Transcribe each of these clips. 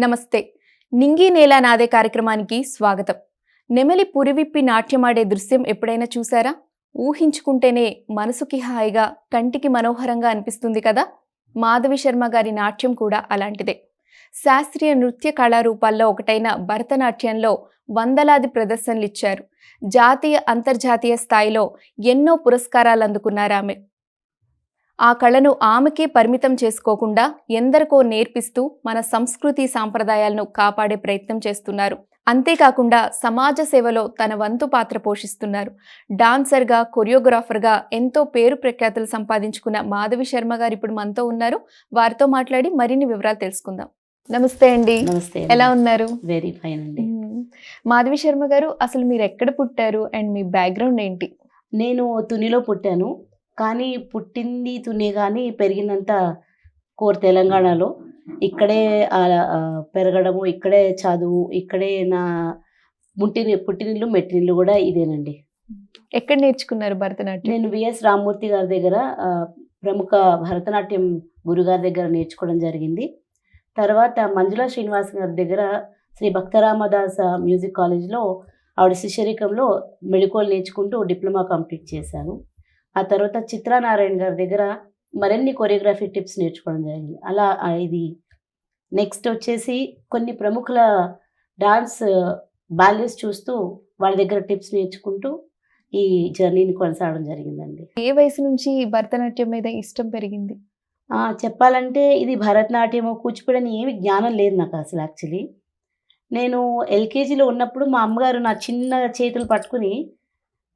నమస్తే. నింగి నేల నాదే కార్యక్రమానికి స్వాగతం. నెమలి పురివిప్పి నాట్యమాడే దృశ్యం ఎప్పుడైనా చూసారా? ఊహించుకుంటేనే మనసుకి హాయిగా, కంటికి మనోహరంగా అనిపిస్తుంది కదా. మాధవి శర్మ గారి నాట్యం కూడా అలాంటిదే. శాస్త్రీయ నృత్య కళారూపాల్లో ఒకటైన భరతనాట్యంలో వందలాది ప్రదర్శనలిచ్చారు. జాతీయ అంతర్జాతీయ స్థాయిలో ఎన్నో పురస్కారాలు అందుకున్నారు ఆమె. ఆ కళను ఆమెకే పరిమితం చేసుకోకుండా ఎందరికో నేర్పిస్తూ మన సంస్కృతి సాంప్రదాయాలను కాపాడే ప్రయత్నం చేస్తున్నారు. అంతేకాకుండా సమాజ సేవలో తన వంతు పాత్ర పోషిస్తున్నారు. డాన్సర్గా, కొరియోగ్రాఫర్గా ఎంతో పేరు ప్రఖ్యాతులు సంపాదించుకున్న మాధవి శర్మ గారు ఇప్పుడు మనతో ఉన్నారు. వారితో మాట్లాడి మరిన్ని వివరాలు తెలుసుకుందాం. నమస్తే అండి. నమస్తే. ఎలా ఉన్నారు? వెరీ ఫైన్ అండి. మాధవి శర్మ గారు, అసలు మీరు ఎక్కడ పుట్టారు అండ్ మీ బ్యాక్గ్రౌండ్ ఏంటి? నేను తునిలో పుట్టాను, కానీ పుట్టింది తునే కానీ పెరిగినంత కోర్ తెలంగాణలో. ఇక్కడే పెరగడము, ఇక్కడే చదువు, ఇక్కడే నా పుట్టినిల్లు మెట్టినిల్లు కూడా ఇదేనండి. ఎక్కడ నేర్చుకున్నారు భరతనాట్యం? నేను విఎస్ రామ్మూర్తి గారి దగ్గర, ప్రముఖ భరతనాట్యం గురుగారి దగ్గర నేర్చుకోవడం జరిగింది. తర్వాత మంజులా శ్రీనివాస్ గారి దగ్గర శ్రీ భక్తరామదాస మ్యూజిక్ కాలేజ్లో ఆవిడ శిష్యరికంలో మెళకువలు నేర్చుకుంటూ డిప్లొమా కంప్లీట్ చేశాను. ఆ తర్వాత చిత్రానారాయణ గారి దగ్గర మరిన్ని కొరియోగ్రఫీ టిప్స్ నేర్చుకోవడం జరిగింది. అలా ఇది నెక్స్ట్ వచ్చేసి కొన్ని ప్రముఖుల డాన్స్ బ్యాలెన్స్ చూస్తూ వాళ్ళ దగ్గర టిప్స్ నేర్చుకుంటూ ఈ జర్నీని కొనసాగడం జరిగిందండి. ఏ వయసు నుంచి భరతనాట్యం మీద ఇష్టం పెరిగింది? చెప్పాలంటే ఇది భరతనాట్యము, కూచిపూడి అని ఏమి జ్ఞానం లేదు నాకు అసలు. యాక్చువల్లీ నేను ఎల్కేజీలో ఉన్నప్పుడు మా అమ్మగారు నా చిన్న చేతులు పట్టుకుని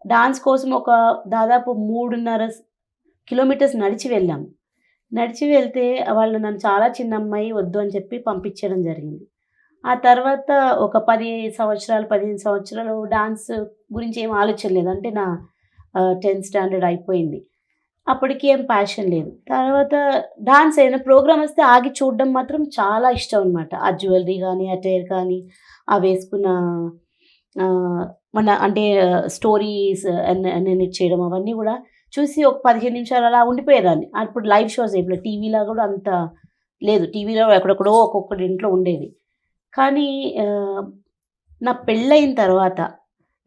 డాన్స్ కోసం ఒక దాదాపు 3.5 కిలోమీటర్స్ నడిచి వెళ్ళాం. నడిచి వెళ్తే వాళ్ళు నన్ను చాలా చిన్న అమ్మాయి వద్దు అని చెప్పి పంపించడం జరిగింది. ఆ తర్వాత ఒక 15 సంవత్సరాలు డాన్స్ గురించి ఏం ఆలోచన లేదు. అంటే నా 10th స్టాండర్డ్ అయిపోయింది. అప్పటికి ఏం ప్యాషన్ లేదు. తర్వాత డాన్స్ ఏదైనా ప్రోగ్రామ్ వస్తే ఆగి చూడడం మాత్రం చాలా ఇష్టం అనమాట. ఆ జ్యువెలరీ కానీ, అటైర్ కానీ, ఆ వేసుకున్న మన అంటే స్టోరీస్ అనేది చేయడం, అవన్నీ కూడా చూసి ఒక 15 నిమిషాలు అలా ఉండిపోయేదాన్ని. అప్పుడు లైవ్ షోస్ ఇప్పుడు టీవీలో కూడా అంత లేదు. టీవీలో ఎక్కడెక్కడో ఒక్కొక్కటి ఇంట్లో ఉండేది. కానీ నా పెళ్ళయిన తర్వాత,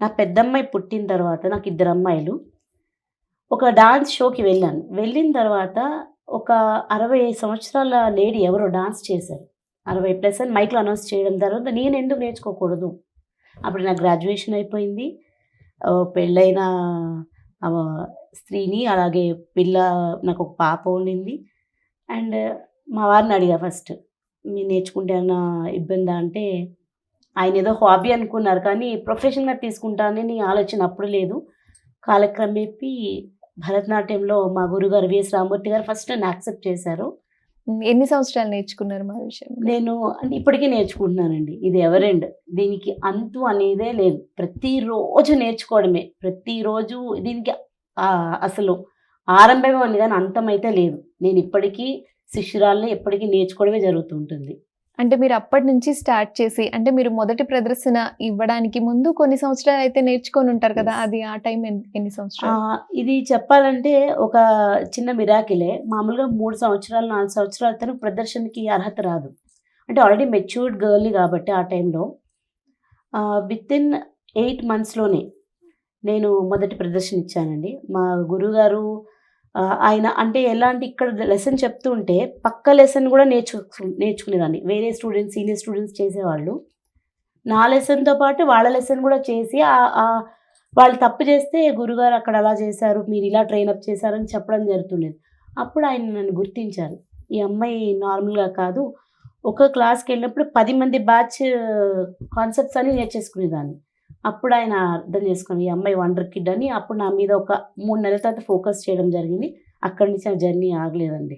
నా పెద్దమ్మాయి పుట్టిన తర్వాత, నాకు 2 అమ్మాయిలు, ఒక డాన్స్ షోకి వెళ్ళాను. వెళ్ళిన తర్వాత ఒక 60 సంవత్సరాల లేడీ ఎవరో డాన్స్ చేశారు. 60+ అని మైక్లో అనౌన్స్ చేయడం తర్వాత నేను ఎందుకు నేర్చుకోకూడదు? అప్పుడు నాకు గ్రాడ్యుయేషన్ అయిపోయింది. పెళ్ళైన స్త్రీని, అలాగే నాకు ఒక పాప ఉండింది. అండ్ మా వారిని అడిగా ఫస్ట్, మీరు నేర్చుకుంటే ఏమన్నా ఇబ్బందా అంటే, ఆయన ఏదో హాబీ అనుకున్నారు కానీ ప్రొఫెషన్గా తీసుకుంటానని ఆలోచన అప్పుడు లేదు. కాలక్రమేపీ భరతనాట్యంలో మా గురుగారు విఎస్ రామ్మూర్తి గారు ఫస్ట్ నన్ను యాక్సెప్ట్ చేశారు. ఎన్ని సంవత్సరాలు నేర్చుకున్నారు మా విషయం? నేను ఇప్పటికీ నేర్చుకుంటున్నానండి. ఇది ఎవర్ ఎండ్. దీనికి అంతు అనేదే లేదు. ప్రతిరోజు నేర్చుకోవడమే. ప్రతిరోజు దీనికి అసలు ఆరంభమే ఉంది కానీ అంతమైతే లేదు. నేను ఇప్పటికీ శిష్యురాలని ఎప్పటికీ నేర్చుకోవడమే జరుగుతుంటుంది. అంటే మీరు అప్పటి నుంచి స్టార్ట్ చేసి, అంటే మీరు మొదటి ప్రదర్శన ఇవ్వడానికి ముందు కొన్ని సంవత్సరాలు అయితే నేర్చుకొని ఉంటారు కదా. అది ఆ టైం ఎన్ని సంవత్సరాలు? ఇది చెప్పాలంటే ఒక చిన్న మిరాకిలే. మామూలుగా 3 సంవత్సరాలు 4 సంవత్సరాల తనకు ప్రదర్శనకి అర్హత రాదు. అంటే ఆల్రెడీ మెచ్యూర్డ్ గర్ల్ని కాబట్టి ఆ టైంలో వితిన్ 8 మంత్స్లోనే నేను మొదటి ప్రదర్శన ఇచ్చానండి. మా గురువుగారు ఆయన అంటే ఎలా అంటే, ఇక్కడ లెసన్ చెప్తూ ఉంటే పక్క లెసన్ కూడా నేర్చుకునేదాన్ని. వేరే స్టూడెంట్స్, సీనియర్ స్టూడెంట్స్ చేసేవాళ్ళు. నా లెసన్తో పాటు వాళ్ళ లెసన్ కూడా చేసి వాళ్ళు తప్పు చేస్తే గురుగారు అక్కడ అలా చేశారు, మీరు ఇలా ట్రైనప్ చేశారని చెప్పడం జరుగుతుండేది. అప్పుడు ఆయన నన్ను గుర్తించారు. ఈ అమ్మాయి నార్మల్గా కాదు. ఒక క్లాస్కి వెళ్ళినప్పుడు 10 మంది బ్యాచ్ కాన్సెప్ట్స్ అని నేర్చేసుకునేదాన్ని. అప్పుడు ఆయన అర్థం చేసుకుని, ఈ అమ్మాయి వండర్ కిడ్ అని. అప్పుడు నా మీద ఒక 3 నెలల తర్వాత ఫోకస్ చేయడం జరిగింది. అక్కడి నుంచి ఆ జర్నీ ఆగలేదండి.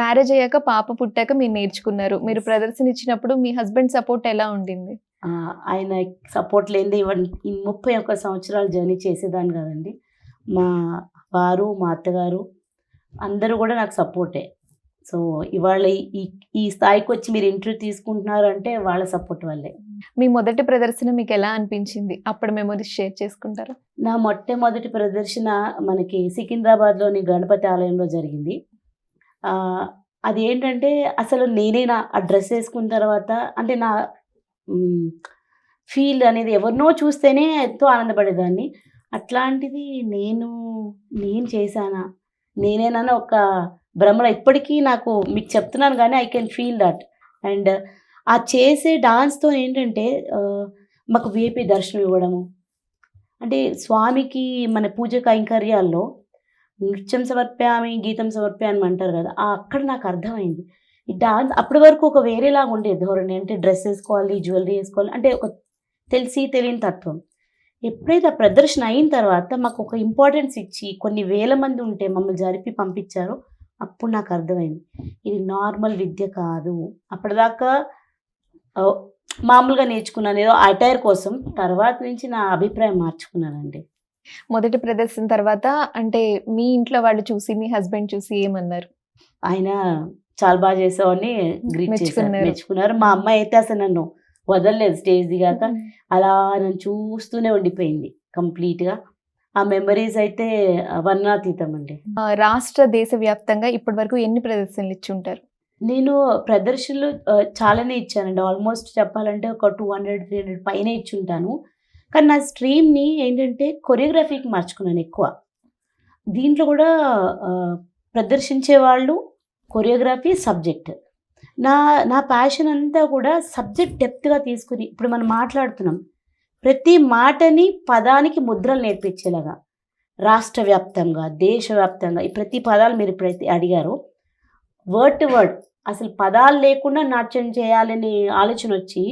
మ్యారేజ్ అయ్యాక, పాప పుట్టాక మీరు నేర్చుకున్నారు. మీరు ప్రదర్శన ఇచ్చినప్పుడు మీ హస్బెండ్ సపోర్ట్ ఎలా ఉండింది? ఆయన సపోర్ట్ లేనిదే ఈ 31 సంవత్సరాలు జర్నీ చేసేదాన్ని కదండి. మా వారు, మా అత్తగారు అందరూ కూడా నాకు సపోర్టే. సో ఇవాళ ఈ స్థాయికి వచ్చి మీరు ఇంటర్వ్యూ తీసుకుంటున్నారు అంటే వాళ్ళ సపోర్ట్ వల్లే. మీ మొదటి ప్రదర్శన మీకు ఎలా అనిపించింది? అప్పుడు మెమరీస్ షేర్ చేసుకుంటారా? నా మొట్టమొదటి ప్రదర్శన మనకి సికింద్రాబాద్లోని గణపతి ఆలయంలో జరిగింది. అదేంటంటే అసలు నేనేనా ఆ డ్రెస్ ఏసుకున్న తర్వాత అంటే నా హ్మ్. ఫీల్ అనేది ఎవరినో చూస్తేనే ఎంతో ఆనందపడేదాన్ని. అట్లాంటిది నేను, నేను చేశానా? నేనేనా అని ఒక భ్రమలో ఇప్పటికీ నాకు మీకు చెప్తున్నాను గానీ I can feel that. And ఆ చేసే డాన్స్‌తో ఏంటంటే మాకు వీఐపీ దర్శనం ఇవ్వడము. అంటే స్వామికి మన పూజ కైంకర్యాల్లో నృత్యం సమర్ప్యామి, గీతం సమర్ప్యామి అంటారు గదా! అక్కడ నాకు అర్థమైంది. ఈ డాన్స్ అప్పటి వరకు ఒక వేరేలాగా ఉండేది ధోరణి. అంటే డ్రెస్ ఏసుకోవాలి, జ్యువెల్లరీ ఏసుకోవాలి అంటే ఒక తెలిసి తెలియని తత్వం. ఎప్పుడైతే ఆ ప్రదర్శన అయిన తర్వాత మాకొక ఇంపార్టెన్స్ ఇచ్చి కొన్ని వేల మంది ఉంటే మమ్మల్ని జరిపి పంపించారో అప్పుడు నాకు అర్థమైంది. ఇది నార్మల్ విద్య కాదు. అప్పటిదాకా ఆహ్, మామూలుగా నేర్చుకున్నాను ఏదో అటైర్ కోసం. తర్వాత నుంచి నా అభిప్రాయం మార్చుకున్నానండి. మొదటి ప్రదర్శన తర్వాత అంటే మీ ఇంట్లో వాళ్ళు చూసి, మీ హస్బెండ్ చూసి ఏమన్నారు? ఆయన చాలా బాగా చేసావని గ్రీట్ చేశారు. మెచ్చుకున్నారు. మెచ్చుకున్నారు. మా అమ్మాయి అయితే అసలు నన్ను వదలలేదు స్టేజ్ దిగాక. హ్మ్. అలా నన్ను చూస్తూనే ఉండిపోయింది కంప్లీట్‌గా. ఆ మెమోరీస్ అయితే వర్ణనాతీతం అండి. రాష్ట్ర, దేశ వ్యాప్తంగా ఇప్పటి వరకు ఎన్ని ప్రదర్శనలు ఇచ్చుంటారు? నేను ప్రదర్శనలు చాలానే ఇచ్చానండి. ఆల్మోస్ట్ చెప్పాలంటే ఒక 200, 300 పైనే ఇచ్చుంటాను. కానీ నా స్ట్రీమ్‌ని ఏంటంటే కొరియోగ్రఫీకి మార్చుకున్నాను ఎక్కువ. దీంట్లో కూడా ప్రదర్శించే వాళ్ళు కొరియోగ్రఫీ, సబ్జెక్ట్. నా నా ప్యాషన్ అంతా కూడా సబ్జెక్ట్ డెప్త్‌గా తీసుకొని ఇప్పుడు మనం మాట్లాడుతున్నాం. ప్రతి మాటని, పదానికి ముద్రలు నేర్పించేలాగా రాష్ట్ర వ్యాప్తంగా, దేశవ్యాప్తంగా ఈ ప్రతి పదాలు మీరు ఎప్పుడైతే అడిగారో వర్డ్ టు వర్డ్ అసలు పదాలు లేకుండా నాట్యం చేయాలనే ఆలోచనొచ్చి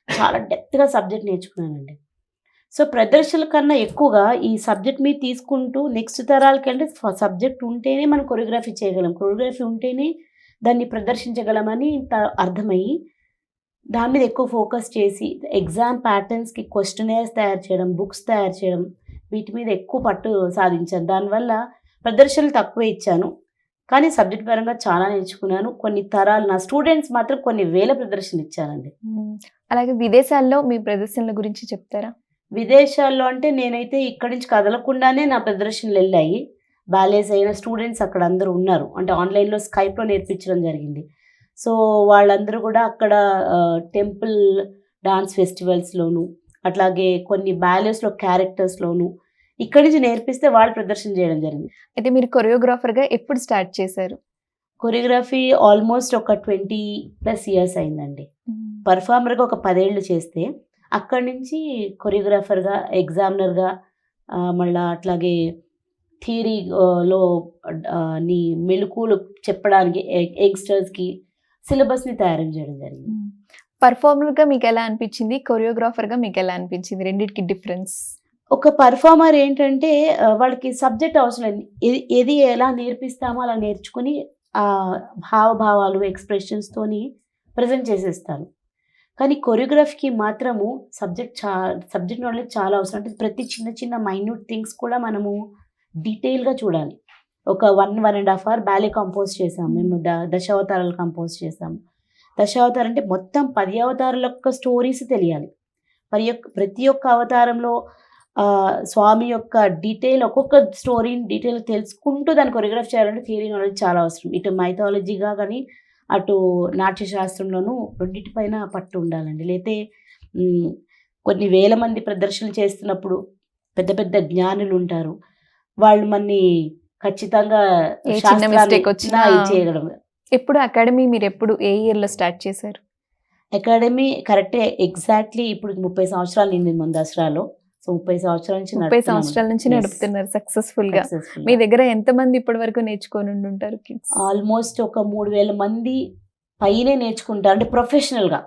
చాలా డెప్త్‌గా సబ్జెక్ట్ నేర్చుకున్నానండి. సో, ప్రదర్శనల కన్నా ఎక్కువగా ఈ సబ్జెక్ట్ మీద తీసుకుంటూ నెక్స్ట్ తరాలకంటే సబ్జెక్ట్ ఉంటేనే మనం కొరియోగ్రఫీ చేయగలం. కొరియోగ్రఫీ ఉంటేనే దాన్ని ప్రదర్శించగలమని అర్థమయ్యి, దాని మీద ఎక్కువ ఫోకస్ చేసి ఎగ్జామ్ ప్యాటర్న్స్‌కి క్వెషనైర్స్ తయారు చేయడం, బుక్స్ తయారు చేయడం, వీటి మీద ఎక్కువ పట్టు సాధించాను. దానివల్ల ప్రదర్శనలు తక్కువే ఇచ్చాను. కానీ సబ్జెక్ట్ పరంగా చాలా నేర్చుకున్నాను. కొన్ని తరాలు నా స్టూడెంట్స్ మాత్రం కొన్ని వేల ప్రదర్శనలు ఇచ్చానండి. అలాగే విదేశాల్లో మీ ప్రదర్శనల గురించి చెప్తారా? విదేశాల్లో అంటే నేనైతే ఇక్కడి నుంచి కదలకుండానే నా ప్రదర్శనలెళ్ళాయి. బ్యాలేస్ అయిన స్టూడెంట్స్ అక్కడ అందరూ ఉన్నారు. అంటే ఆన్‌లైన్‌లో స్కైప్‌లో నేర్పించడం జరిగింది. సో, వాళ్ళందరూ గూడా అక్కడ టెంపుల్ డాన్స్ ఫెస్టివల్స్‌లోను, అట్లాగే కొన్ని బ్యాలేస్‌లో క్యారెక్టర్స్‌లోను ఇక్కడి నుంచి నేర్పిస్తే వాళ్ళు ప్రదర్శన చేయడం జరిగింది. అయితే మీరు కొరియోగ్రాఫర్‌గా ఎప్పుడు స్టార్ట్ చేశారు? కొరియోగ్రఫీ ఆల్మోస్ట్ ఒక 20+ ఇయర్స్ అయిందండి. పర్ఫార్మర్‌గా ఒక 10 ఏళ్ళు చేస్తే, అక్కడి నుంచి కొరియోగ్రాఫర్‌గా, ఎగ్జామినర్‌గా మళ్ళా అట్లాగే థియరీ లో ని మెళకువలు చెప్పడానికి యంగ్‌స్టర్స్‌కి సిలబస్‌ని తయారు చేయడం జరిగింది. పర్ఫార్మర్‌గా మీకెలా అనిపించింది? కొరియోగ్రాఫర్‌గా మీకెలా అనిపించింది? రెండిటికి డిఫరెన్స్? ఒక పర్ఫార్మర్ ఏంటంటే వాళ్ళకి సబ్జెక్ట్ అవసరం లేదు. ఏది ఎలా నేర్పిస్తామో అలా నేర్చుకొని హావభావాలు, ఎక్స్‌ప్రెషన్స్‌తోని ప్రెజెంట్ చేసేస్తారు. కానీ కొరియోగ్రఫీకి మాత్రము సబ్జెక్ట్ నాలెడ్జ్ చాలా అవసరం. అంటే ప్రతి చిన్న చిన్న మైన్యూట్ థింగ్స్ కూడా మనము డీటెయిల్‌గా చూడాలి. ఒక 1 ½ అవర్ బ్యాలే కంపోజ్ చేసాం. మేము దశావతారాలు కంపోజ్ చేసాము. దశావతారం అంటే మొత్తం 10 అవతారాల యొక్క స్టోరీస్ తెలియాలి. ప్రతి ఒక్క అవతారంలో స్వామి యొక్క ఒక్కొక్క స్టోరీని డీటెయిల్‌గా తెలుసుకుంటూ దాన్ని కొరియోగ్రాఫ్ చేయాలంటే థియరీ నాలెడ్జ్ చాలా అవసరం. ఇటు మైథాలజీగా గాని, అటు నాట్యశాస్త్రంలోనూ రెండిటి పైన పట్టు ఉండాలండి. లేతే కొన్ని వేల మంది ప్రదర్శనలు చేస్తున్నప్పుడు పెద్ద పెద్ద జ్ఞానులుంటారు. వాళ్ళు మన్ని ఖచ్చితంగా ఏ చిన్న శాస్త్రాన్ని మిస్టేక్ వచ్చినా చేయడం. ఎప్పుడు అకాడమీ మీరెప్పుడు ఏ ఇయర్‌లో స్టార్ట్ చేశారు? అకాడమీ కరెక్టే ఎగ్జాక్ట్‌లీ ఇప్పుడు 30 సంవత్సరాలు నిండింది మన దసరాలో. సో, 30 సంవత్సరాల నుంచి 30 నడుపుతున్నామండి. సంవత్సరాల నుంచి యెస్. నడుపుతున్నారు సక్సెస్‌ఫుల్‌గా. మీ సక్సెస్‌ఫుల్‌గా. దగ్గర ఎంతమంది ఇప్పటి వరకు నేర్చుకొనుండుంటారు కిడ్స్? ఆల్మోస్ట్ ఒక 3000 మంది పైనే నేర్చుకుంటారు. అంటే ప్రొఫెషనల్‌గా.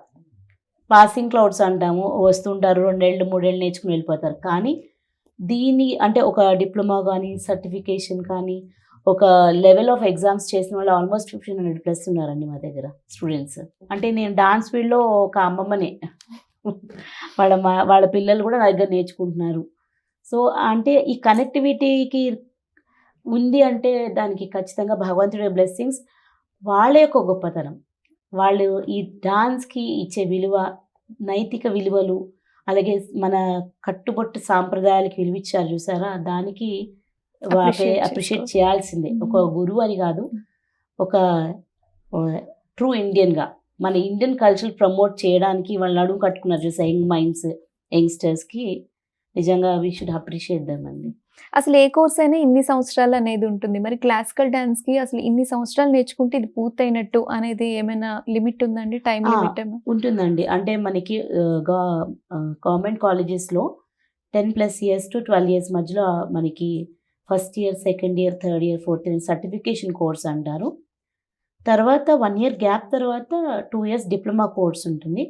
పాసింగ్ క్లౌడ్స్ అంటాము. వస్తుంటారు 2 ఏళ్ళు, 3 ఏళ్ళు నేర్చుకొని వెళ్ళిపోతారు. కానీ అంటే ఒక డిప్లొమా గానీ, సర్టిఫికేషన్ కానీ, ఒక లెవెల్ ఆఫ్ ఎగ్జామ్స్ చేసిన వాళ్ళు ఆల్మోస్ట్ 1500+ ఉన్నారండి మా దగ్గర స్టూడెంట్స్. అంటే నేను డాన్స్ ఫీల్డ్‌లో ఒక అమ్మమ్మనే. వాళ్ళ పిల్లలు కూడా నా దగ్గర నేర్చుకుంటున్నారు. సో, అంటే ఈ కనెక్టివిటీకి ఉంది అంటే దానికి ఖచ్చితంగా భగవంతుడి బ్లెస్సింగ్స్, వాళ్ళ యొక్క గొప్పతనం. వాళ్ళు ఈ డాన్స్‌కి ఇచ్చే విలువ, నైతిక విలువలు, అలాగే మన కట్టుబొట్టు సాంప్రదాయాలకి విలువిచ్చారు చూసారా? దానికి అప్రిషియేట్ అప్రిషియేట్ చేసుకో. చేయాల్సిందే. ఒక గురువు అని కాదు. ఒక ట్రూ ఇండియన్గా మన ఇండియన్ కల్చర్ ప్రమోట్ చేయడానికి వాళ్ళు నడుము కట్టుకున్నారు చూసా యంగ్ మైండ్స్ యంగ్స్టర్స్కి. నిజంగా వీ షుడ్ అప్రిషియేట్ దెమ్ అండి. అసలు ఏ కోర్స్ అయినా ఇన్ని సంవత్సరాలు అనేది ఉంటుంది. మరి క్లాసికల్ డాన్స్‌కి అసలు ఇన్ని సంవత్సరాలు నేర్చుకుంటే ఇది పూర్తయినట్టు అనేది ఏమైనా లిమిట్ ఉందండి? టైమ్ ఆ! లిమిట్ ఏమైనా? ఉంటుందండి. అంటే మనకి గవర్నమెంట్ కాలేజెస్‌లో 10+ ఇయర్స్ టు 12 ఇయర్స్ మధ్యలో మనకి first year, second year, third year, fourth year certification course అంటారు. తర్వాత 1 ఇయర్ గ్యాప్ తర్వాత 2 ఇయర్స్ డిప్లొమా కోర్స్ ఉంటుంది.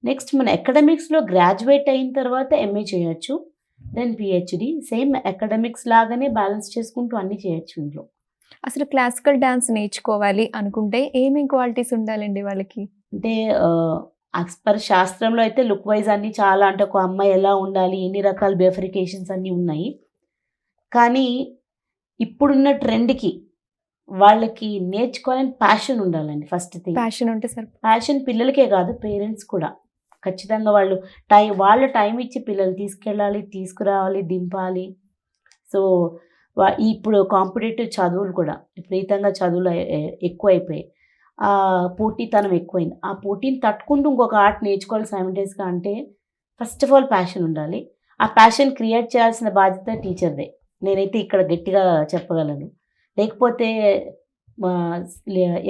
నెక్స్ట్ మన అకాడమిక్స్‌లో గ్రాడ్యుయేట్ అయిన తర్వాత ఎంఏ చేయొచ్చు. దెన్ పీహెచ్‌డీ సేమ్ అకాడమిక్స్ లాగానే బ్యాలెన్స్ చేసుకుంటూ అన్నీ చేయొచ్చు ఇందులో. అసలు క్లాసికల్ డాన్స్ నేర్చుకోవాలి అనుకుంటే ఏమేం క్వాలిటీస్ ఉండాలండి వాళ్ళకి? అంటే యాస్ పర్ శాస్త్రంలో అయితే లుక్ వైజ్ అన్నీ చాలా అంటే ఒక అమ్మాయి ఎలా ఉండాలి, ఎన్ని రకాల బిఫరికేషన్స్ అన్నీ ఉన్నాయి. కానీ ఇప్పుడున్న ట్రెండ్‌కి వాళ్ళకి నేర్చుకోవాలని ప్యాషన్ ఉండాలండి ఫస్ట్ థింగ్. ప్యాషన్ ఉంటే ప్యాషన్ పిల్లలకే కాదు పేరెంట్స్ కూడా. ఖచ్చితంగా వాళ్ళు వాళ్ళ టైం ఇచ్చి పిల్లల్ని తీసుకెళ్ళాలి, తీసుకురావాలి, దింపాలి. సో, ఇప్పుడు కాంపిటేటివ్ చదువులు కూడా విపరీతంగా చదువులు ఎక్కువైపోయాయి. పోటీతనం ఎక్కువైంది. ఆ పోటీని తట్టుకుంటూ ఇంకొక ఆర్ట్ నేర్చుకోవాలి సైమల్టేనియస్‌గా అంటే ఫస్ట్ ఆఫ్ ఆల్ ప్యాషన్ ఉండాలి. ఆ ప్యాషన్ క్రియేట్ చేయాల్సిన బాధ్యత టీచర్‌దే. నేనైతే ఇక్కడ గట్టిగా చెప్పగలను. లేకపోతే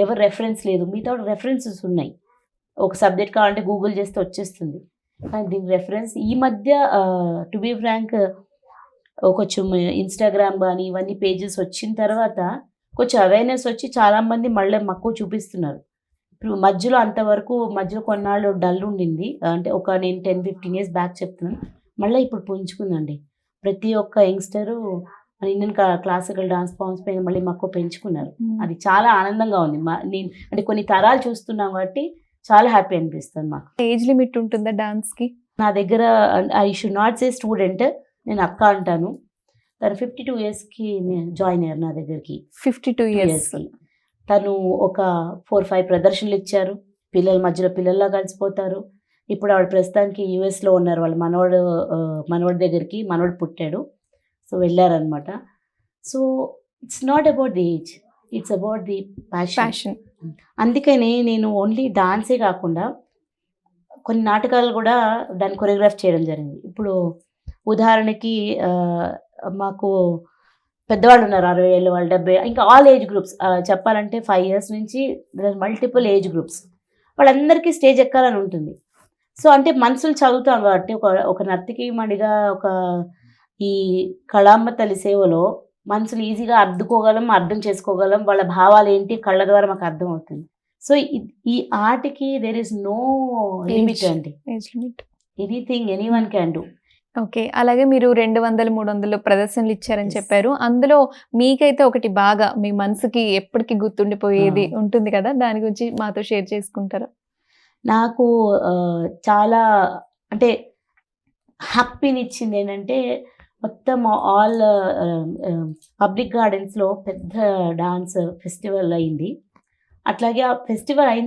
ఎవరి రెఫరెన్స్ లేదు. మిగతా రెఫరెన్సెస్ ఉన్నాయి. ఒక సబ్జెక్ట్ కావాలంటే గూగుల్ చేస్తే వచ్చేస్తుంది. కానీ దీనికి రెఫరెన్స్ ఈ మధ్య టు బీ ఫ్రాంక్ కొంచెం ఇన్‌స్టాగ్రామ్ గానీ ఇవన్నీ పేజెస్ వచ్చిన తర్వాత కొంచెం అవేర్‌నెస్ వచ్చి చాలామంది మళ్ళీ మక్కువ చూపిస్తున్నారు. ఇప్పుడు మధ్యలో కొన్నాళ్ళు డల్ ఉండింది. అంటే నేను 10, 15 ఇయర్స్ బ్యాక్ చెప్తున్నాను. మళ్ళీ ఇప్పుడు పుంజుకుందండి. ప్రతి ఒక్క యంగ్‌స్టరు మన ఇండియన్ క్లాసికల్ డాన్స్ ఫార్మ్స్ పైన మళ్ళీ మక్కువ పెంచుకున్నారు. అది చాలా ఆనందంగా ఉంది. నేను అంటే కొన్ని తరాలు చూస్తున్నాం కాబట్టి చాలా హ్యాపీ అనిపిస్తుంది మాకు. ఏజ్ లిమిట్ ఉంటుందా డాన్స్‌కి? నా దగ్గర I should not say student. నేను అక్క అంటాను. తను 52 ఇయర్స్‌కి జాయిన్ అయ్యారు నా దగ్గరికి. 52 ఇయర్స్. ఇయర్స్‌కి. తను ఒక 4, 5 ప్రదర్శనలు ఇచ్చారు. పిల్లల మధ్యలో పిల్లల్లా కలిసిపోతారు. ఇప్పుడు ఆవిడ ప్రస్తుతానికి యూఎస్‌లో ఉన్నారు. వాళ్ళ మనవడి దగ్గరికి మనవడు పుట్టాడు. సో, వెళ్ళారనమాట. So, it's not about the age. It's about the passion. అందుకని నేను ఓన్లీ డాన్సే కాకుండా కొన్ని నాటకాలు కూడా దాన్ని కొరియోగ్రాఫ్ చేయడం జరిగింది. ఇప్పుడు ఉదాహరణకి మాకు పెద్దవాళ్ళు ఉన్నారు 60 ఏళ్ళు వాళ్ళు 70 ఇంకా ఆల్ ఏజ్ గ్రూప్స్ చెప్పాలంటే 5 ఇయర్స్ నుంచి మల్టిపుల్ ఏజ్ గ్రూప్స్ వాళ్ళందరికీ స్టేజ్ ఎక్కాలని ఉంటుంది. సో, అంటే మనసులు చదువుతాం కాబట్టి ఒక నర్తకీమణిగా ఈ కళాంబ తల్లి సేవలో మనసులు ఈజీగా అర్థం చేసుకోగలం. వాళ్ళ భావాలేంటి కళ్ళ ద్వారా మాకు అర్థమవుతుంది. సో, ఈ ఆర్ట్‌కి దేర్ ఈస్ నో లిమిట్ అండి. Age limit. Anything anyone can do. Okay. అలాగే మీరు 200, 300 ప్రదర్శనలు ఇచ్చారని చెప్పారు. అందులో మీకైతే ఒకటి బాగా మీ మనసుకి ఎప్పటికి గుర్తుండిపోయేది ఉంటుంది కదా! దాని గురించి మాతో షేర్ చేసుకుంటారా? నాకు చాలా అంటే హ్యాపీనిచ్చింది ఏంటంటే మొత్తం ఆల్ పబ్లిక్ గార్డెన్స్‌లో పెద్ద డాన్స్ ఫెస్టివల్ అయింది. అట్లాగే ఆ ఫెస్టివల్ అయిన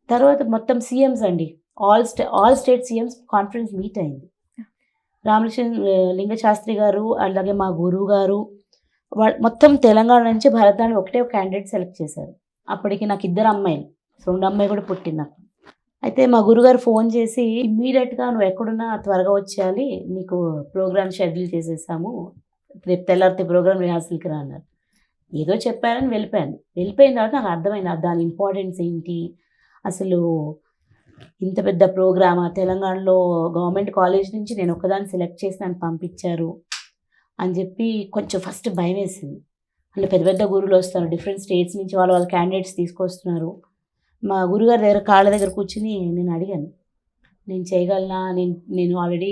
తర్వాత మొత్తం సీఎమ్స్ అండి. All state CMs conference meet అయింది. లింగ శాస్త్రి గారు అలాగే మా గురువు గారు మొత్తం తెలంగాణ నుంచి భరతనాట్యం ఒకటే ఒక క్యాండిడేట్ సెలెక్ట్ చేశారు. అప్పటికి నాకు 2 అమ్మాయిలు. 2 అమ్మాయి కూడా పుట్టింది నాకు. అయితే మా గురుగారు ఫోన్ చేసి ఇమ్మీడియట్‌గా నువ్వు ఎక్కడున్నా త్వరగా వచ్చేయాలి. నీకు ప్రోగ్రామ్ షెడ్యూల్ చేసేసాము. రేపు తెల్లారితే ప్రోగ్రామ్ రిహార్సల్‌కి రా అన్నారు. ఏదో చెప్పారని వెళ్ళిపోయాను. వెళ్ళిపోయిన తర్వాత నాకు అర్థమైంది దాని ఇంపార్టెన్స్ ఏంటి, అసలు ఇంత పెద్ద ప్రోగ్రామా, తెలంగాణలో గవర్నమెంట్ కాలేజ్ నుంచి నేను ఒక్కదాన్ని సెలెక్ట్ చేసి నన్ను పంపించారు అని చెప్పి కొంచెం ఫస్ట్ భయమేసింది. అంటే పెద్ద పెద్ద గురువులు వస్తారు డిఫరెంట్ స్టేట్స్ నుంచి వాళ్ళ క్యాండిడేట్స్ తీసుకొస్తున్నారు. మా గురుగారి దగ్గర కాళ్ళ దగ్గర కూర్చుని నేను అడిగాను, నేను చేయగలనా, నేను ఆల్రెడీ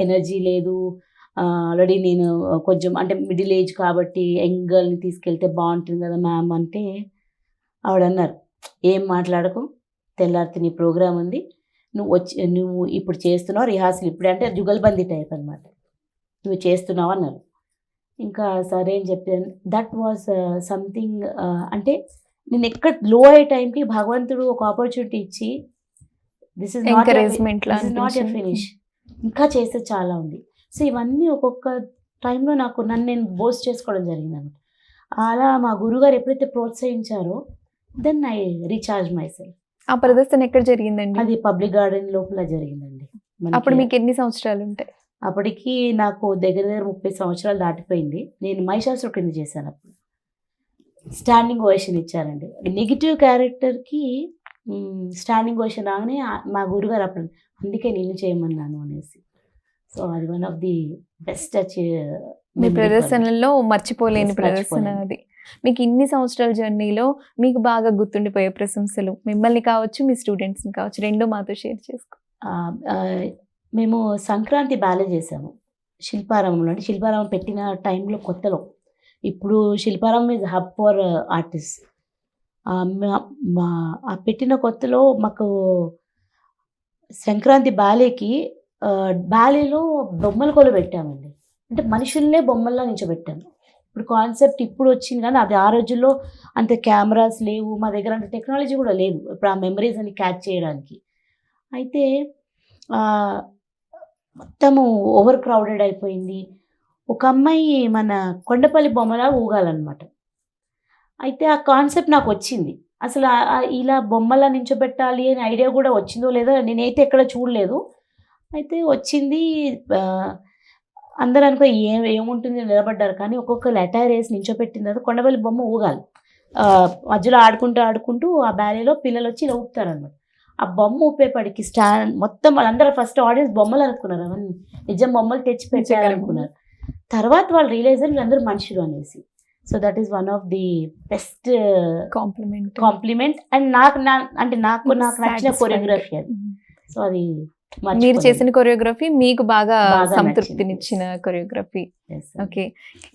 ఎనర్జీ లేదు, ఆల్రెడీ నేను కొంచెం అంటే మిడిల్ ఏజ్ కాబట్టి యంగ్ గర్ల్ని తీసుకెళ్తే బాగుంటుంది కదా మ్యామ్ అంటే ఆవిడ అన్నారు, ఏం మాట్లాడకు, తెల్లారితే నీ ప్రోగ్రామ్ ఉంది, నువ్వు ఇప్పుడు చేస్తున్నావు రిహార్సల్ ఇప్పుడే అంటే జుగల్బందీ టైప్ అనమాట, నువ్వు చేస్తున్నావు అన్నారు. ఇంకా సరే అని చెప్పాను. That was something. అంటే నేను ఎక్కడ లో అయ్యే టైంకి భగవంతుడు ఒక ఆపర్చునిటీ ఇచ్చి this is not a finish, ఇంకా చేస్తే చాలా ఉంది. సో ఇవన్నీ ఒక్కొక్క టైంలో నన్ను నేను బోస్ట్ చేసుకోవడం జరిగింది అనమాట. అలా మా గురుగారు ఎప్పుడైతే ప్రోత్సహించారో then I recharge myself. ఆ ప్రదర్శన ఎక్కడ జరిగిందండి? అది పబ్లిక్ గార్డెన్ లోపల జరిగిందండి. అప్పుడు మనకి మీకు ఎన్ని సంవత్సరాలు ఉంటాయి? అప్పటికి నాకు దగ్గర దగ్గర 30 సంవత్సరాలు దాటిపోయింది. నేను మహిషాసుర కింద చేశాను అప్పుడు. స్టాండింగ్ ఓవేషన్ ఇచ్చారండి. నెగెటివ్ క్యారెక్టర్‌కి స్టాండింగ్ ఓవేషన్ రాగానే మా గురుగారు అప్పుడు అందుకే నిన్ను చేయమన్నాను అనేసి. సో అది వన్ ఆఫ్ ది బెస్ట్ మీ ప్రదర్శనలో మర్చిపోలేని Yes, ప్రదర్శన మర్చిపోలేను. అది. మీకు ఇన్ని సంవత్సరాల జర్నీలో మీకు బాగా గుర్తుండిపోయే ప్రశంసలు మిమ్మల్ని కావచ్చు, మీ స్టూడెంట్స్‌ని కావచ్చు 2 మాతో షేర్ చేసుకో. మేము సంక్రాంతి బ్యాలే చేసాము. శిల్పారామంలో. అంటే శిల్పారామం పెట్టిన టైంలో కొత్తలో. ఇప్పుడు Shilparamam is hub for artist. మా మా ఆ పెట్టిన కొత్తలో మాకు సంక్రాంతి బ్యాలేకి బ్యాలేలో బొమ్మల కొలు పెట్టామండి. అంటే మనుషుల్నే బొమ్మల్లా నించోబెట్టాము. ఇప్పుడు కాన్సెప్ట్ ఇప్పుడు వచ్చింది కానీ అది ఆ రోజుల్లో అంత కెమెరాస్ లేవు. మా దగ్గర అంత టెక్నాలజీ కూడా లేదు. ఇప్పుడు ఆ మెమరీస్ అన్ని క్యాచ్ చేయడానికి. అయితే మొత్తము ఓవర్ క్రౌడెడ్ అయిపోయింది. ఒక అమ్మాయి మన కొండపల్లి బొమ్మలా ఊగాలనమాట. అయితే ఆ కాన్సెప్ట్ నాకొచ్చింది. అసలు ఇలా బొమ్మలా నించోబెట్టాలి అనే ఐడియా కూడా వచ్చిందో లేదో నేనైతే ఎక్కడ చూడలేదు. అయితే వచ్చింది. అందరూ ఏముంటుంది నిలబడ్డారు. కానీ ఒక్కొక్కళ్ళు అటైర్ ఏసి నించోబెట్టిన తర్వాత కొండపల్లి బొమ్మ ఊగాలి. మధ్యలో ఆడుకుంటూ ఆ బ్యాలీలో పిల్లలొచ్చి ఇలా ఊపుతారనమాట. ఆ బొమ్మ ఊపేపడికి మొత్తం వాళ్ళందరూ ఫస్ట్ ఆడియన్స్ బొమ్మలు అనుకున్నారు. అవన్నీ నిజం బొమ్మలు తెచ్చి పెట్టారనుకున్నారు. తర్వాత వాళ్ళు రియలైజ్ అయ్యారు వీళ్ళందరూ మనుషులు అనేసి. So that is one of the best compliment. And నాకు నచ్చిన కొరియోగ్రఫీ అది. సో అది మీరు చేసిన కొరియోగ్రఫీ మీకు బాగా బాగా సంతృప్తినిచ్చిన కొరియోగ్రఫీ. ఓకే.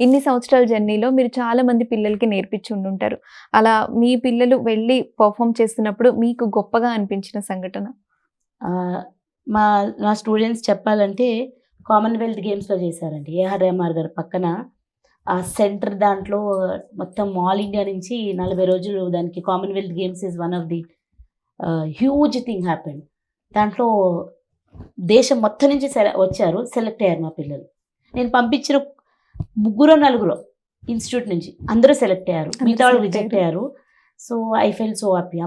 ఇన్ని సంవత్సరాల జర్నీలో మీరు చాలా మంది పిల్లలకి నేర్పించి ఉండుంటారు. అలా మీ పిల్లలు వెళ్ళి పర్ఫామ్ చేస్తున్నప్పుడు మీకు గొప్పగా అనిపించిన సంఘటన? నా స్టూడెంట్స్ చెప్పాలంటే కామన్వెల్త్ గేమ్స్‌లో చేశారండి. ఏఆర్ రెహమాన్ గారు పక్కన ఆ సెంటర్ దాంట్లో మొత్తం ఆల్ ఇండియా నుంచి 40 రోజులు దానికి Commonwealth games is one of the huge thing happened. దాంట్లో దేశం మొత్తం నుంచి వచ్చారు. సెలెక్ట్ అయ్యారు మా పిల్లలు. నేను పంపించిన 3-4 ఇన్స్టిట్యూట్ నుంచి అందరూ సెలెక్ట్ అయ్యారు. మిగతా వాళ్ళు రిజెక్ట్ అయ్యారు. So I fell so happy.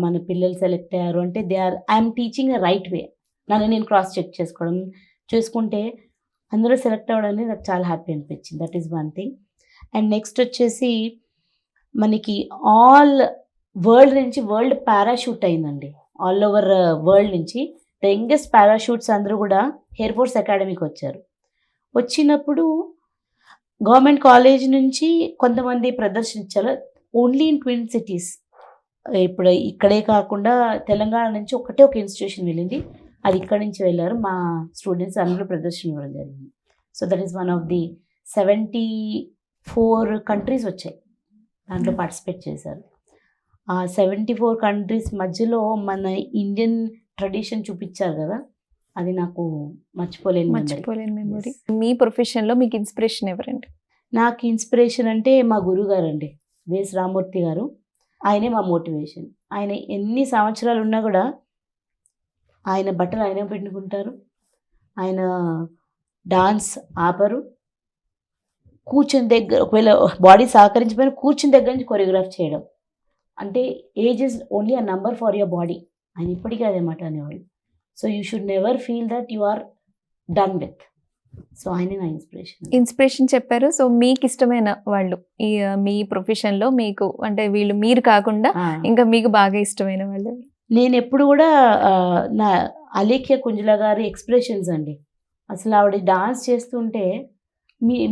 మన పిల్లలు సెలెక్ట్ అయ్యారు అంటే I'm teaching a right way. నన్ను నేను క్రాస్ చెక్ చేసుకుంటే అందరూ సెలెక్ట్ అవ్వడం అనేది నాకు చాలా హ్యాపీ అనిపించింది. That is one thing. And next వచ్చేసి మనకి ఆల్ వరల్డ్ నుంచి వరల్డ్ పారాషూట్ అయిందండి. ఆల్ ఓవర్ వరల్డ్ నుంచి ద యంగెస్ట్ పారాషూట్స్ అందరూ కూడా ఎయిర్ ఫోర్స్ అకాడమీకి వచ్చారు. వచ్చినప్పుడు గవర్నమెంట్ కాలేజ్ నుంచి కొంతమంది ప్రదర్శన ఇచ్చారు. Only in twin cities. ఇప్పుడు ఇక్కడే కాకుండా తెలంగాణ నుంచి ఒక ఇన్స్టిట్యూషన్ వెళ్ళింది. అది ఇక్కడి నుంచి వెళ్ళారు. మా స్టూడెంట్స్ అందరూ ప్రదర్శన ఇవ్వడం జరిగింది. So that is one of the 74 countries వచ్చాయి. దాంట్లో పార్టిసిపేట్ చేశారు. ఆ 74 కంట్రీస్ మధ్యలో మన ఇండియన్ ట్రెడిషన్ చూపించారు కదా, అది నాకు మర్చిపోలేని మెమరీ. మీ ప్రొఫెషన్లో మీకు ఇన్స్పిరేషన్ ఎవరండి? నాకు ఇన్స్పిరేషన్ అంటే మా గురుగారు అండి, వేస్ రామూర్తి గారు. ఆయనే మా మోటివేషన్. ఆయన ఎన్ని సంవత్సరాలు ఉన్నా కూడా ఆయన బట్టలు ఆయనే పెట్టుకుంటారు. ఆయన డాన్స్ ఆపరు. కూర్చుని దగ్గర ఒకవేళ బాడీ సహకరించిపోయిన కూర్చుని దగ్గర నుంచి కొరియోగ్రాఫ్ చేయడం అంటే age is only a number for your body. ఆయన ఇప్పటికీ అదే మాట అనేవాళ్ళు. So you should never feel that you are done with. So ఆయనే నా ఇన్స్పిరేషన్ చెప్పారు. సో మీకు ఇష్టమైన వాళ్ళు ఈ మీ ప్రొఫెషన్లో మీకు అంటే మీరు కాకుండా ఇంకా మీకు బాగా ఇష్టమైన వాళ్ళు? నేను ఎప్పుడు కూడా నా అలేఖ్య కుంజల గారి ఎక్స్ప్రెషన్స్ అండి. అసలు ఆవిడ డాన్స్ చేస్తుంటే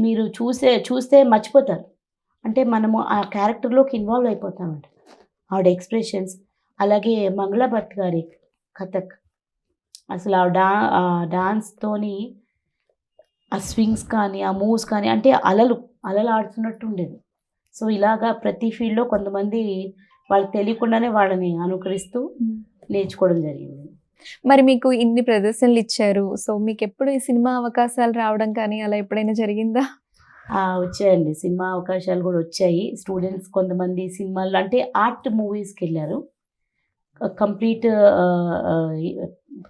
మీరు చూస్తే మర్చిపోతారు. అంటే మనము ఆ క్యారెక్టర్లోకి ఇన్వాల్వ్ అయిపోతామంట. ఆవిడ ఎక్స్ప్రెషన్స్. అలాగే మంగళ భట్ గారి కథక్. అసలు ఆ డాన్స్తోని ఆ స్వింగ్స్ కానీ ఆ మూవ్స్ కానీ అంటే అలలు ఆడుతున్నట్టు ఉండేది. సో ఇలాగా ప్రతి ఫీల్డ్లో కొంతమంది వాళ్ళకి తెలియకుండానే వాళ్ళని అనుకరిస్తూ నేర్చుకోవడం జరిగింది. మరి మీకు ఇన్ని ప్రదర్శనలు ఇచ్చారు. సో మీకు ఎప్పుడు ఈ సినిమా అవకాశాలు రావడం కానీ అలా ఎప్పుడైనా జరిగిందా? వచ్చాయండి. సినిమా అవకాశాలు కూడా వచ్చాయి. స్టూడెంట్స్ కొంతమంది సినిమాల్లో అంటే ఆర్ట్ మూవీస్కి వెళ్ళారు. కంప్లీట్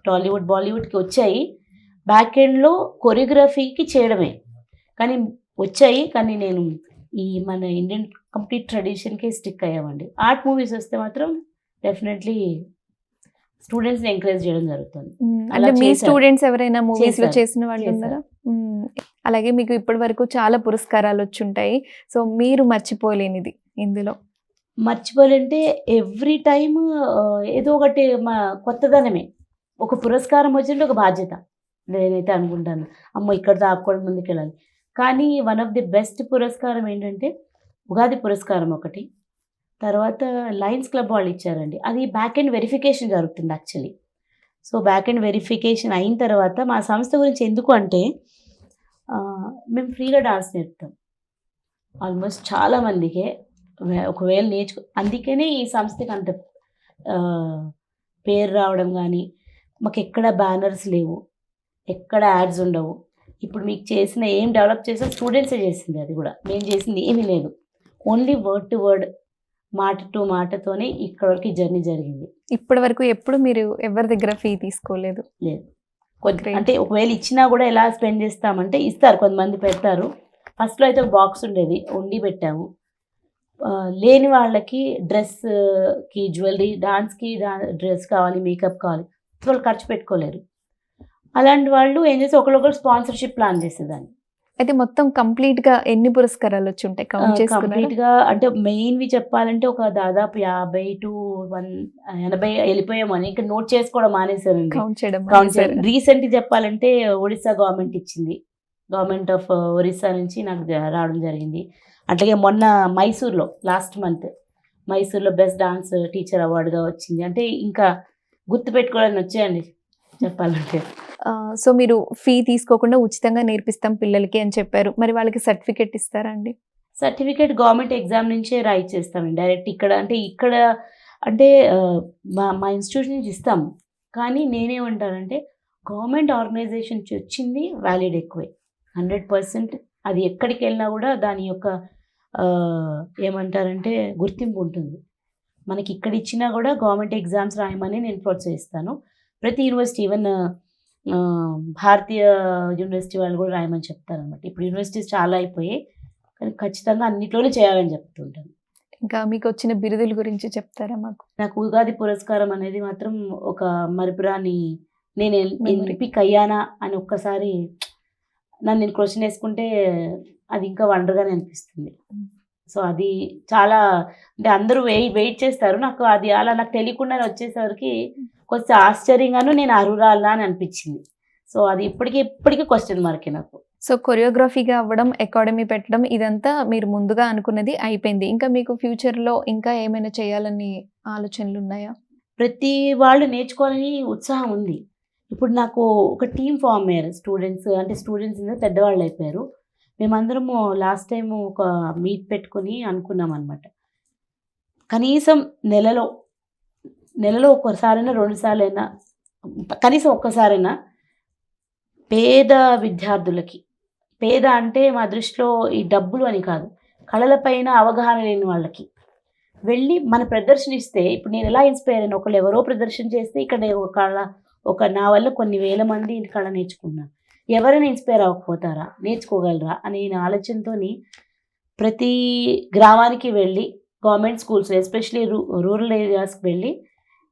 టాలీవుడ్ బాలీవుడ్కి వచ్చాయి. బ్యాక్ ఎండ్లో కొరియోగ్రఫీకి చేయడమే కానీ వచ్చాయి. కానీ నేను ఈ మన ఇండియన్ కంప్లీట్ ట్రెడిషన్కే స్టిక్ అయ్యామండి. ఆర్ట్ మూవీస్ వస్తే మాత్రం డెఫినెట్లీ స్టూడెంట్స్ని ఎంకరేజ్ చేయడం జరుగుతుంది. అంటే మీ చేశారు. స్టూడెంట్స్ ఎవరైనా మూవీస్ లో చేశారు. చేసిన వాళ్ళు ఉన్నారా? అలాగే మీకు ఇప్పటి వరకు చాలా పురస్కారాలు వచ్చి ఉంటాయి. సో మీరు మర్చిపోలేనిది ఇందులో? మర్చిపోవాలంటే ఎవ్రీ టైమ్ ఏదో ఒకటి కొత్తదనమే. ఒక పురస్కారం వచ్చింటే ఒక బాధ్యత నేనైతే అనుకుంటాను. అమ్మో ఇక్కడితో ఆపుకోవడం ముందుకెళ్ళాలి. కానీ వన్ ఆఫ్ ది బెస్ట్ పురస్కారం ఏంటంటే ఉగాది పురస్కారం ఒకటి. తర్వాత లయన్స్ క్లబ్ వాళ్ళు ఇచ్చారండి. అది బ్యాక్ ఎండ్ వెరిఫికేషన్ జరుగుతుంది actually. So back end verification అయిన తర్వాత మా సంస్థ గురించి ఎందుకు అంటే మేము ఫ్రీగా డాన్స్ నేర్పుతాం ఆల్మోస్ట్ చాలామందికే. ఒకవేళ అందుకనే ఈ సంస్థకి అంత పేరు రావడం కానీ, మాకు ఎక్కడ బ్యానర్స్ లేవు, ఎక్కడ యాడ్స్ ఉండవు. ఇప్పుడు మీకు చేసిన ఏం డెవలప్ చేసిన స్టూడెంట్సే చేసింది. అది కూడా మేము చేసింది ఏమీ లేదు. ఓన్లీ వర్డ్ టు వర్డ్, మాట టు మాటతోనే ఇక్కడ వరకు ఈ జర్నీ జరిగింది. ఇప్పటి వరకు ఎప్పుడు మీరు ఎవరి దగ్గర ఫీ తీసుకోలేదు? లేదు. అంటే ఒకవేళ ఇచ్చినా కూడా ఎలా స్పెండ్ చేస్తామంటే ఇస్తారు, కొంతమంది పెడతారు. ఫస్ట్లో అయితే ఒక బాక్స్ ఉండేది, ఉండి పెట్టాము. లేని వాళ్ళకి డ్రెస్కి, జ్యువెలరీ, డాన్స్కి డ్రెస్ కావాలి, మేకప్ కావాలి, వాళ్ళు ఖర్చు పెట్టుకోలేరు. అలాంటి వాళ్ళు ఏం చేసి ఒకరికొకరు స్పాన్సర్షిప్ ప్లాన్ చేసేదాన్ని. అయితే మొత్తం కంప్లీట్ గా ఎన్ని పురస్కారాలు వచ్చి ఉంటాయి కౌంట్ చేసుకున్నారా? కంప్లీట్ గా అంటే మెయిన్వి చెప్పాలంటే ఒక దాదాపు 50 to 80 వెళ్ళిపోయామని ఇంకా నోట్ చేసుకోవడం మానేశానండి. కౌంట్ చేయడం రీసెంట్ చెప్పాలంటే ఒడిశా గవర్నమెంట్ ఇచ్చింది. గవర్నమెంట్ ఆఫ్ ఒరిస్సా నుంచి నాకు రావడం జరిగింది. అట్లాగే మొన్న మైసూర్లో లాస్ట్ మంత్ మైసూర్లో బెస్ట్ డాన్స్ టీచర్ అవార్డుగా వచ్చింది. అంటే ఇంకా గుర్తుపెట్టుకోవడానికి వచ్చాయండి చెప్పాలంటే. సో మీరు ఫీ తీసుకోకుండా ఉచితంగా నేర్పిస్తాం పిల్లలకి అని చెప్పారు. మరి వాళ్ళకి సర్టిఫికెట్ ఇస్తారా అండి? సర్టిఫికేట్ గవర్నమెంట్ ఎగ్జామ్ నుంచే రైట్ చేస్తామండి డైరెక్ట్. ఇక్కడ అంటే మా ఇన్స్టిట్యూషన్ నుంచి ఇస్తాము. కానీ నేనేమంటానంటే గవర్నమెంట్ ఆర్గనైజేషన్ నుంచి వచ్చింది వ్యాలిడ్ ఎక్కువే, 100%. అది ఎక్కడికి వెళ్ళినా కూడా దాని యొక్క ఏమంటారంటే గుర్తింపు ఉంటుంది. మనకి ఇక్కడ ఇచ్చినా కూడా గవర్నమెంట్ ఎగ్జామ్స్ రాయమని నేను ప్రోత్సహిస్తాను. ప్రతి యూనివర్సిటీ, ఈవెన్ భారతీయ యూనివర్సిటీ వాళ్ళు కూడా రాయమని చెప్తారనమాట. ఇప్పుడు యూనివర్సిటీస్ చాలా అయిపోయాయి, కానీ ఖచ్చితంగా అన్నిట్లోనే చేయాలని చెప్తుంటాను. ఇంకా మీకు వచ్చిన బిరుదుల గురించి చెప్తారా మాకు? నాకు ఉగాది పురస్కారం అనేది మాత్రం ఒక మరుపురాని, నేను ఎంపిక అయ్యానా అని ఒక్కసారి నన్ను నేను క్వశ్చన్ వేసుకుంటే అది ఇంకా వండర్గానే అనిపిస్తుంది. సో అది చాలా, అంటే అందరూ వెయిట్ చేస్తారు. నాకు అది అలా నాకు తెలియకుండానే వచ్చేసరికి కొంచెం ఆశ్చర్యంగాను నేను అర్హురాలా అని అనిపించింది. సో అది ఇప్పటికీ క్వశ్చన్ మార్కే నాకు. సో కొరియోగ్రఫీగా అవ్వడం, అకాడమీ పెట్టడం ఇదంతా మీరు ముందుగా అనుకున్నది అయిపోయింది. ఇంకా మీకు ఫ్యూచర్లో ఇంకా ఏమైనా చేయాలని ఆలోచనలు ఉన్నాయా? ప్రతి వాళ్ళు నేర్చుకోవాలని ఉత్సాహం ఉంది. ఇప్పుడు నాకు ఒక టీం ఫామ్ అయ్యారు స్టూడెంట్స్ పెద్దవాళ్ళు అయిపోయారు. మేమందరము లాస్ట్ టైం ఒక మీట్ పెట్టుకుని అనుకున్నాం అనమాట. కనీసం నెలలో ఒక్కసారైనా, 2 సార్లైనా, కనీసం ఒక్కసారైనా పేద విద్యార్థులకి, పేద అంటే మా దృష్టిలో ఈ డబ్బులు అని కాదు, కళలపైన అవగాహన లేని వాళ్ళకి వెళ్ళి మన ప్రదర్శన ఇస్తే, ఇప్పుడు నేను ఎలా ఇన్స్పైర్ అయినా, ఒకళ్ళు ఎవరో ప్రదర్శన చేస్తే ఇక్కడ నా వల్ల కొన్ని వేల మంది కళ నేర్చుకున్నారు. ఎవరైనా ఇన్స్పైర్ అవ్వకపోతారా, నేర్చుకోగలరా అనే ఆలోచనతో ప్రతి గ్రామానికి వెళ్ళి, గవర్నమెంట్ స్కూల్స్ ఎస్పెషలీ రూరల్ ఏరియాస్కి వెళ్ళి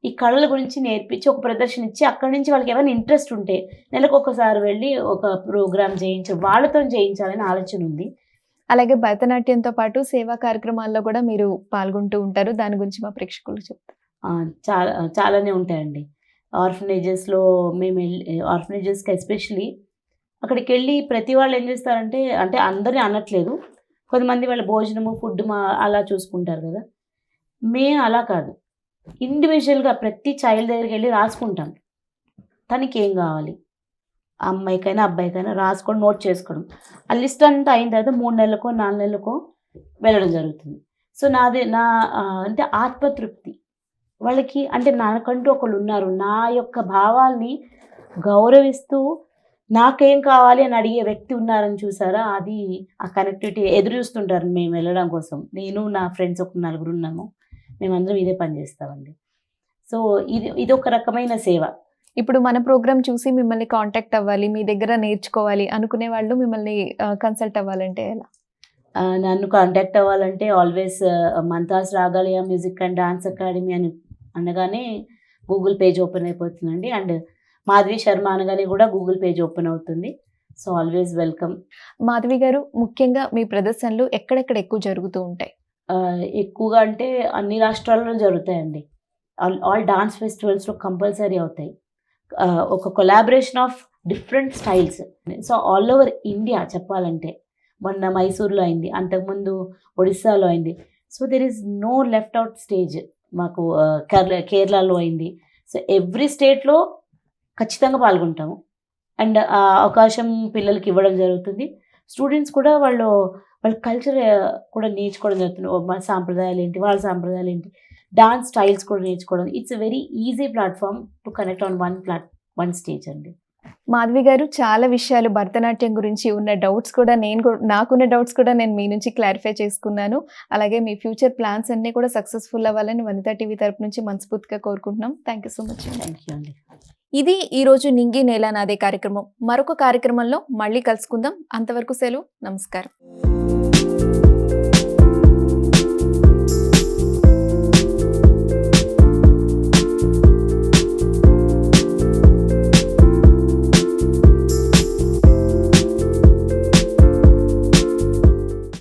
ఈ కళల గురించి నేర్పించి ఒక ప్రదర్శన ఇచ్చి, అక్కడి నుంచి వాళ్ళకి ఏమైనా ఇంట్రెస్ట్ ఉంటే నెలకు ఒకసారి వెళ్ళి ఒక ప్రోగ్రామ్ వాళ్ళతో చేయించాలని ఆలోచన ఉంది. అలాగే భరతనాట్యంతో పాటు సేవా కార్యక్రమాల్లో కూడా మీరు పాల్గొంటూ ఉంటారు. దాని గురించి మా ప్రేక్షకులు చెప్తారు. చాలానే ఉంటాయండి. ఆర్ఫనేజెస్లో మేము ఆర్ఫనేజెస్కి ఎస్పెషలీ అక్కడికి వెళ్ళి ప్రతి వాళ్ళు ఏం చేస్తారంటే, అంటే అందరినీ అనట్లేదు, కొంతమంది వాళ్ళ భోజనము, ఫుడ్ అలా చూసుకుంటారు కదా. మేము అలా కాదు, ఇండివిజువల్గా ప్రతి చైల్డ్ దగ్గరికి వెళ్ళి రాసుకుంటాం. తనకి ఏం కావాలి, అమ్మాయికైనా అబ్బాయికైనా రాసుకొని నోట్ చేసుకోవడం. ఆ లిస్ట్ అంతా అయిన తర్వాత 3 నెలలకో 4 నెలలకో వెళ్ళడం జరుగుతుంది. సో అంటే ఆత్మతృప్తి వాళ్ళకి, అంటే నాకంటూ ఒకళ్ళు ఉన్నారు, నా యొక్క భావాల్ని గౌరవిస్తూ నాకేం కావాలి అని అడిగే వ్యక్తి ఉన్నారని చూసారా, అది ఆ కనెక్టివిటీ ఎదురు చూస్తుంటారు మేము వెళ్ళడం కోసం. నేను నా ఫ్రెండ్స్ ఒక 4 ఉన్నాము, మేమందరం ఇదే పని చేస్తామండి. సో ఇది ఒక రకమైన సేవ. ఇప్పుడు మన ప్రోగ్రామ్ చూసి మిమ్మల్ని కాంటాక్ట్ అవ్వాలి, మీ దగ్గర నేర్చుకోవాలి అనుకునే వాళ్ళు మిమ్మల్ని కన్సల్ట్ అవ్వాలంటే ఎలా? నన్ను కాంటాక్ట్ అవ్వాలంటే ఆల్వేస్ మంతాస్ Ragalaya music and dance academy అని అనగానే గూగుల్ పేజ్ ఓపెన్ అయిపోతుందండి. అండ్ మాధవి శర్మ అనగానే కూడా గూగుల్ పేజ్ ఓపెన్ అవుతుంది. So always welcome. Madhavi garu, ముఖ్యంగా మీ ప్రదర్శనలు ఎక్కడెక్కడ ఎక్కువ జరుగుతూ ఉంటాయి? ఎక్కువగా అంటే అన్ని రాష్ట్రాల్లో జరుగుతాయండి. ఆల్ డాన్స్ ఫెస్టివల్స్‌లో కంపల్సరీ అవుతాయి. ఒక collaboration of different styles. So all over India చెప్పాలంటే. మొన్న మైసూర్‌లో అయింది. అంతకుముందు ఒడిస్సాలో అయింది. So there is no left out stage. మాకు కేరళలో అయింది. సో ఎవ్రీ స్టేట్‌లో ఖచ్చితంగా పాల్గొంటాము. అండ్ ఆ అవకాశం పిల్లలకి ఇవ్వడం జరుగుతుంది. స్టూడెంట్స్ కూడా వాళ్ళ కల్చర్ కూడా నేర్చుకోవడం జరుగుతుంది. మన సాంప్రదాయాలేంటి, వాళ్ళ సాంప్రదాయాలేంటి, డాన్స్ స్టైల్స్ కూడా నేర్చుకోవడం. It's a very easy platform to connect on one stage అండి. మాధవి గారు, చాలా విషయాలు భరతనాట్యం గురించి ఉన్న డౌట్స్ కూడా నాకున్న డౌట్స్ కూడా నేను మీ నుంచి క్లారిఫై చేసుకున్నాను. అలాగే మీ ఫ్యూచర్ ప్లాన్స్ అన్నీ కూడా సక్సెస్‌ఫుల్ అవ్వాలని వనితా టీవీ తరపు నుంచి మనస్ఫూర్తిగా కోరుకుంటున్నాం. థ్యాంక్ యూ సో మచ్ అండి. థ్యాంక్ యూ అండి. ఇది ఈరోజు నింగి నేల నాదే కార్యక్రమం. మరొక కార్యక్రమంలో మళ్ళీ కలుసుకుందాం. అంతవరకు సెలవు. నమస్కారం.